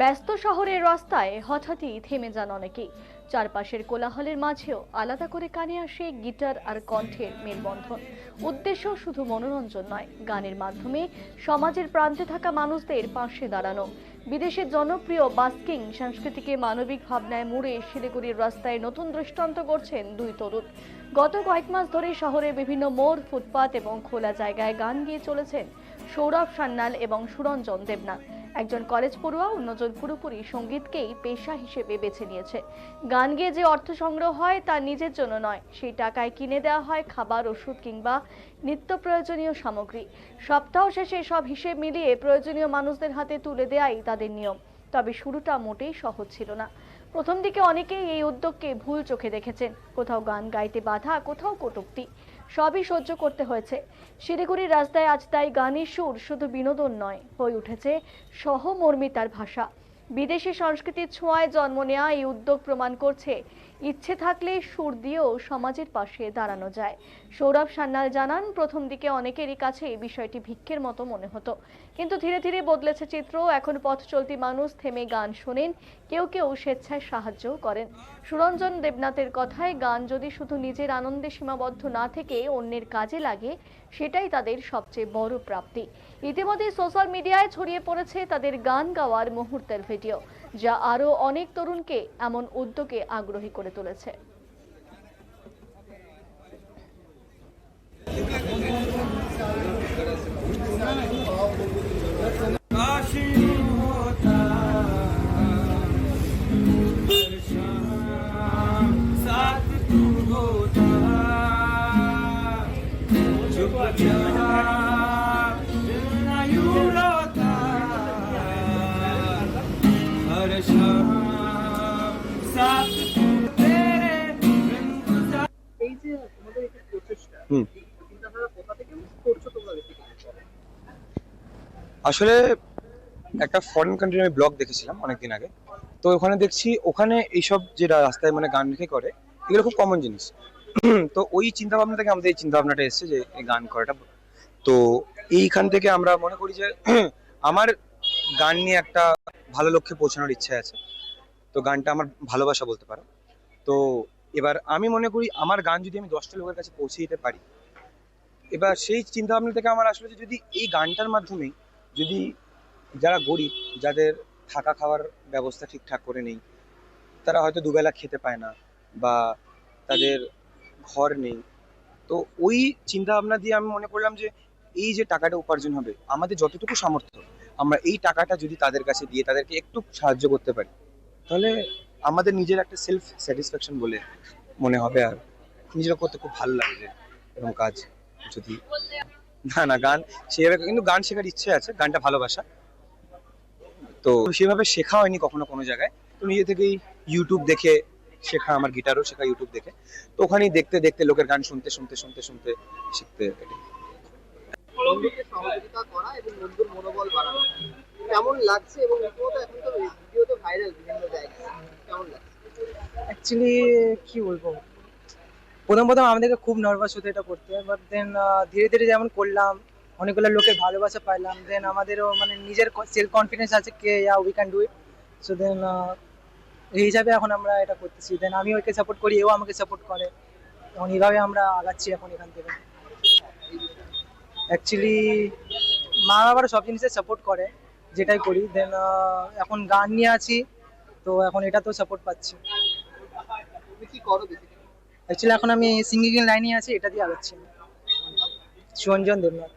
ব্যস্ত শহরের রাস্তায় হঠাৎই থেমে যান অনেকেই। চারপাশের কোলাহলের মাঝেও আলাদা করে কানে আসে গিটার আর কণ্ঠের মেলবন্ধন। উদ্দেশ্য শুধু মনোরঞ্জন নয়, গানের মাধ্যমে সমাজের প্রান্তে থাকা মানুষদের পাশে দাঁড়ানো। বিদেশের জনপ্রিয় বাস্কিং সংস্কৃতিকে মানবিক ভাবনায় মুড়ে শিলিগুড়ির রাস্তায় নতুন দৃষ্টান্ত করছেন দুই তরুণ। গত কয়েক মাস ধরে শহরের বিভিন্ন মোড়, ফুটপাত এবং খোলা জায়গায় গান গেয়ে চলেছেন সৌরভ সান্যাল এবং সুরঞ্জন দেবনাথ। একজন কলেজ পড়ুয়া, অন্যজন পুরোপুরি সঙ্গীতকেই পেশা হিসেবে বেছে নিয়েছে। গান গেয়ে যে অর্থ সংগ্রহ হয় তা নিজের জন্য নয়, সেই টাকায় কিনে দেওয়া হয় খাবার, ওষুধ কিংবা নিত্য প্রয়োজনীয় সামগ্রী। সপ্তাহ শেষে সব হিসেব মিলিয়ে প্রয়োজনীয় মানুষদের হাতে তুলে দেওয়াই তাদের নিয়ম। তবে শুরুটা মোটেই সহজ ছিল না। প্রথম দিকে অনেকেই এই উদ্যোগকে ভুল চোখে দেখেছেন। কোথাও গান গাইতে বাধা, কোথাও কটূক্তি, সবই সহ্য করতে হয়েছে। শিলিগুড়ির রাস্তায় আজ তাই গানের সুর শুধু বিনোদন নয়, হয়ে উঠেছে সহমর্মিতার ভাষা। বিদেশি সংস্কৃতির ছোঁয়ায় জন্ম নেওয়া এই উদ্যোগ প্রমাণ করছে ইচ্ছে থাকলে সুর দিয়েও সমাজের পাশে দাঁড়ানো যায়। সৌরভ সান্যাল জানান, প্রথম দিকে অনেকেরই কাছে এই বিষয়টি ভিক্ষের মতো মনে হতো, কিন্তু ধীরে ধীরে বদলেছে চিত্র। এখন পথ চলতি মানুষ থেমে গান শোনেন, কেউ কেউ স্বেচ্ছায় সাহায্যও করেন। সুরঞ্জন দেবনাথের কথায়, গান যদি শুধু নিজের আনন্দে সীমাবদ্ধ না থেকে অন্যের কাজে লাগে, সেটাই তাদের সবচেয়ে বড় প্রাপ্তি। ইতিমধ্যে সোশ্যাল মিডিয়ায় ছড়িয়ে পড়েছে তাদের গান গাওয়ার মুহূর্তের ভিডিও, যা আরও অনেক তরুণকে এমন উদ্যোগে আগ্রহী করে তুলেছে। আসলে একটা ফরেন কান্ট্রির আমি ব্লগ দেখেছিলাম অনেকদিন আগে। তো ওখানে দেখছি, ওখানে এইসব যে রাস্তায় মানে গান লিখে করে, এগুলো খুব কমন জিনিস। তো ওই চিন্তা ভাবনা থেকে আমাদের এই চিন্তা ভাবনাটা এসেছে যে এই গান করাটা। তো এইখান থেকে আমরা মনে করি যে আমার গান নিয়ে একটা ভালো লক্ষ্যে পৌঁছানোর ইচ্ছা আছে। তো গানটা আমার ভালোবাসা বলতে পারো। তো এবার আমি মনে করি আমার গান যদি আমি 10টা লোকের কাছে পৌঁছে দিতে পারি, এবার সেই চিন্তা ভাবনা থেকে আমার আসলে যদি এই গানটার মাধ্যমেই যদি যারা গরিব, যাদের থাকা খাওয়ার ব্যবস্থা ঠিকঠাক করে নেই, তারা হয়তো দুবেলা খেতে পায় না বা তাদের ঘর নেই, তো ওই চিন্তা ভাবনা দিয়ে আমি মনে করলাম যে এই যে টাকাটা উপার্জন হবে, আমাদের যতটুকু সামর্থ্য, আমরা এই টাকাটা যদি তাদের কাছে দিয়ে তাদেরকে একটু সাহায্য করতে পারি, তাহলে আমাদের নিজের একটা সেলফ স্যাটিসফ্যাকশন বলে মনে হবে। আর নিজের করতে খুব ভালো লাগে যে এরকম কাজ যদি না গান সেভাবে, কিন্তু গান শেখার ইচ্ছে আছে, গানটা ভালোবাসা। তো সেভাবে শেখা হয়নি কখনো কোনো জায়গায়, তো নিজে থেকেই ইউটিউব দেখে শেখা, আমার গিটারও শেখা ইউটিউব দেখে। তো ওখানেই দেখতে দেখতে লোকের গান শুনতে শুনতে শুনতে শুনতে শিখতে। সহযোগিতা করা এবং বন্ধুর মনোবল বাড়ানো কেমন লাগছে, এবং রীতিমতো এখন তো ভিডিও তো ভাইরাল বিভিন্ন জায়গায়, কেমন লাগছে? অ্যাকচুয়ালি কি বলবো, প্রথম আমাদেরকে খুব নার্ভাস হতো এটা করতে, বাট দেন ধীরে ধীরে যেমন করলাম, অনেকগুলো লোকের ভালোবাসা পাইলাম, দেন আমাদেরও মানে নিজের সেলফ কনফিডেন্স আছে কে we can do it. So then এই হিসাবে এখন আমরা এটা করতেছি। দেন আমি ওকে সাপোর্ট করি, এও আমাকে সাপোর্ট করে, এবং এইভাবে আমরা আগাচ্ছি এখন এখান থেকে। অ্যাকচুয়ালি মা বাবারও সব জিনিসের সাপোর্ট করে, যেটাই করি। দেন এখন গান নিয়ে আছি, তো এখন এটা তো সাপোর্ট পাচ্ছি। তুমি কি করো বেসিক্যালি? অ্যাকচুয়ালি এখন আমি সিঙ্গিং লাইনে আছি, এটা দিয়ে আগাচ্ছি। সুরঞ্জন দেবনাথ।